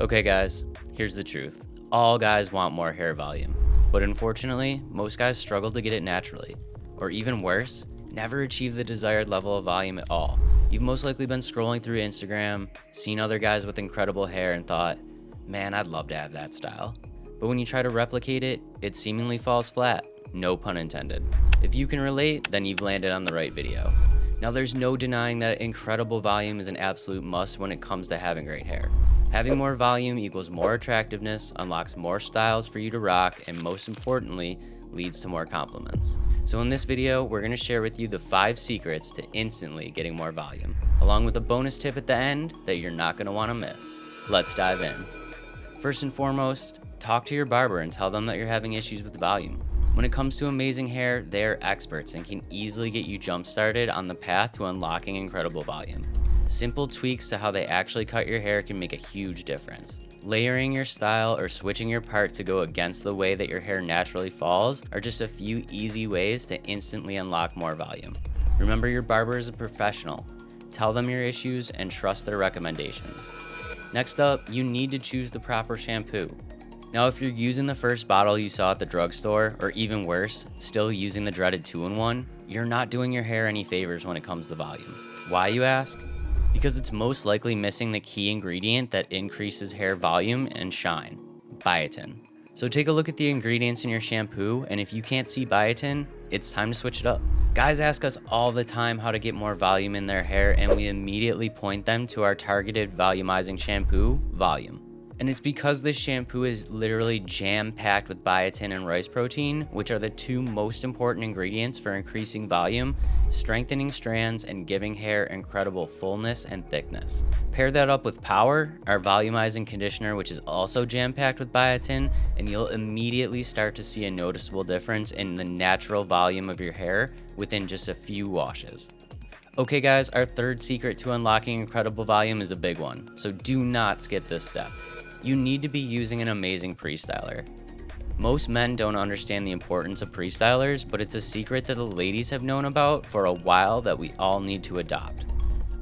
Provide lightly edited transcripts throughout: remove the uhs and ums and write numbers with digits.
Okay guys, here's the truth. All guys want more hair volume, but unfortunately, most guys struggle to get it naturally. Or even worse, never achieve the desired level of volume at all. You've most likely been scrolling through Instagram, seen other guys with incredible hair and thought, man, I'd love to have that style. But when you try to replicate it, it seemingly falls flat, no pun intended. If you can relate, then you've landed on the right video. Now there's no denying that incredible volume is an absolute must when it comes to having great hair. Having more volume equals more attractiveness, unlocks more styles for you to rock, and most importantly, leads to more compliments. So in this video, we're gonna share with you the 5 secrets to instantly getting more volume, along with a bonus tip at the end that you're not gonna wanna miss. Let's dive in. First and foremost, talk to your barber and tell them that you're having issues with volume. When it comes to amazing hair, they are experts and can easily get you jump started on the path to unlocking incredible volume. Simple tweaks to how they actually cut your hair can make a huge difference. Layering your style or switching your part to go against the way that your hair naturally falls are just a few easy ways to instantly unlock more volume. Remember, your barber is a professional. Tell them your issues and trust their recommendations. Next up, you need to choose the proper shampoo. Now, if you're using the first bottle you saw at the drugstore, or even worse, still using the dreaded 2-in-1, you're not doing your hair any favors when it comes to volume. Why, you ask? Because it's most likely missing the key ingredient that increases hair volume and shine, biotin. So take a look at the ingredients in your shampoo, and if you can't see biotin, it's time to switch it up. Guys ask us all the time how to get more volume in their hair, and we immediately point them to our targeted volumizing shampoo, Volume. And it's because this shampoo is literally jam-packed with biotin and rice protein, which are the 2 most important ingredients for increasing volume, strengthening strands, and giving hair incredible fullness and thickness. Pair that up with Power, our volumizing conditioner, which is also jam-packed with biotin, and you'll immediately start to see a noticeable difference in the natural volume of your hair within just a few washes. Okay guys, our 3rd secret to unlocking incredible volume is a big one, so do not skip this step. You need to be using an amazing pre-styler. Most men don't understand the importance of pre-stylers, but it's a secret that the ladies have known about for a while that we all need to adopt.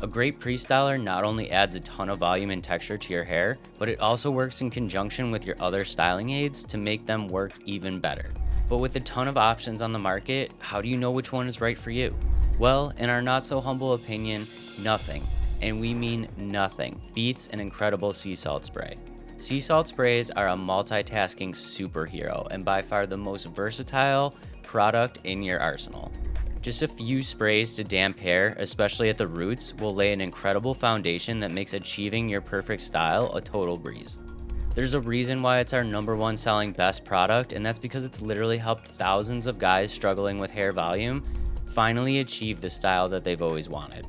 A great pre-styler not only adds a ton of volume and texture to your hair, but it also works in conjunction with your other styling aids to make them work even better. But with a ton of options on the market, how do you know which one is right for you? Well, in our not so humble opinion, nothing, and we mean nothing, beats an incredible sea salt spray. Sea salt sprays are a multitasking superhero and by far the most versatile product in your arsenal. Just a few sprays to damp hair, especially at the roots, will lay an incredible foundation that makes achieving your perfect style a total breeze. There's a reason why it's our #1 selling best product, and that's because it's literally helped thousands of guys struggling with hair volume finally achieve the style that they've always wanted.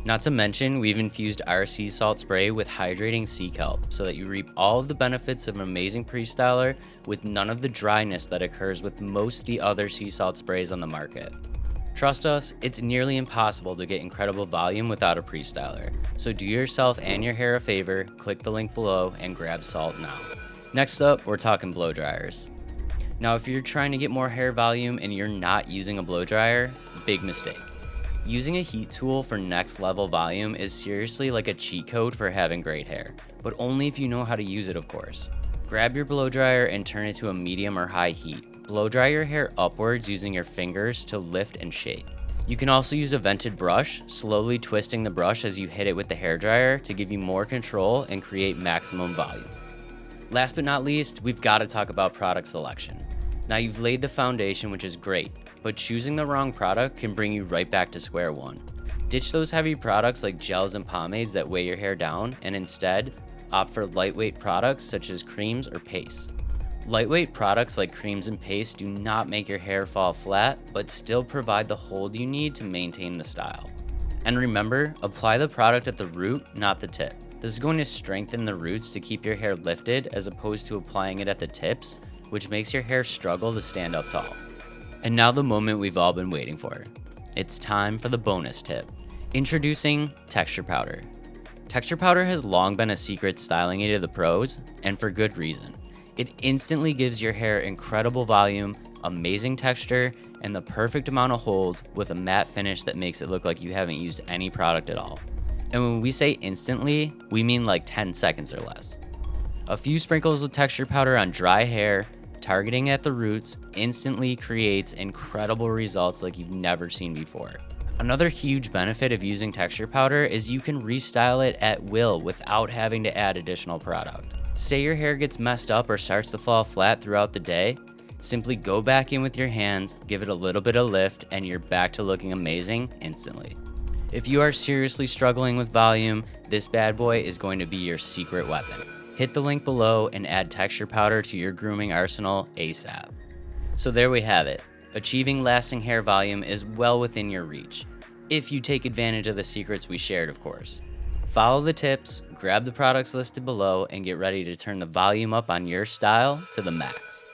Not to mention, we've infused our sea salt spray with hydrating sea kelp so that you reap all of the benefits of an amazing pre-styler with none of the dryness that occurs with most of the other sea salt sprays on the market. Trust us, it's nearly impossible to get incredible volume without a pre-styler. So do yourself and your hair a favor, click the link below and grab salt now. Next up, we're talking blow dryers. Now, if you're trying to get more hair volume and you're not using a blow dryer, big mistake. Using a heat tool for next level volume is seriously like a cheat code for having great hair, but only if you know how to use it, of course. Grab your blow dryer and turn it to a medium or high heat. Blow dry your hair upwards using your fingers to lift and shape. You can also use a vented brush, slowly twisting the brush as you hit it with the hairdryer to give you more control and create maximum volume. Last but not least, we've got to talk about product selection. Now, you've laid the foundation, which is great, but choosing the wrong product can bring you right back to square one. Ditch those heavy products like gels and pomades that weigh your hair down, and instead, opt for lightweight products such as creams or paste. Lightweight products like creams and paste do not make your hair fall flat, but still provide the hold you need to maintain the style. And remember, apply the product at the root, not the tip. This is going to strengthen the roots to keep your hair lifted as opposed to applying it at the tips, which makes your hair struggle to stand up tall. And now the moment we've all been waiting for. It's time for the bonus tip. Introducing Texture Powder. Texture Powder has long been a secret styling aid of the pros, and for good reason. It instantly gives your hair incredible volume, amazing texture, and the perfect amount of hold with a matte finish that makes it look like you haven't used any product at all. And when we say instantly, we mean like 10 seconds or less. A few sprinkles of texture powder on dry hair, targeting at the roots, instantly creates incredible results like you've never seen before. Another huge benefit of using texture powder is you can restyle it at will without having to add additional product. Say your hair gets messed up or starts to fall flat throughout the day, simply go back in with your hands, give it a little bit of lift, and you're back to looking amazing instantly. If you are seriously struggling with volume, this bad boy is going to be your secret weapon. Hit the link below and add texture powder to your grooming arsenal ASAP. So there we have it. Achieving lasting hair volume is well within your reach, if you take advantage of the secrets we shared, of course. Follow the tips, grab the products listed below, and get ready to turn the volume up on your style to the max.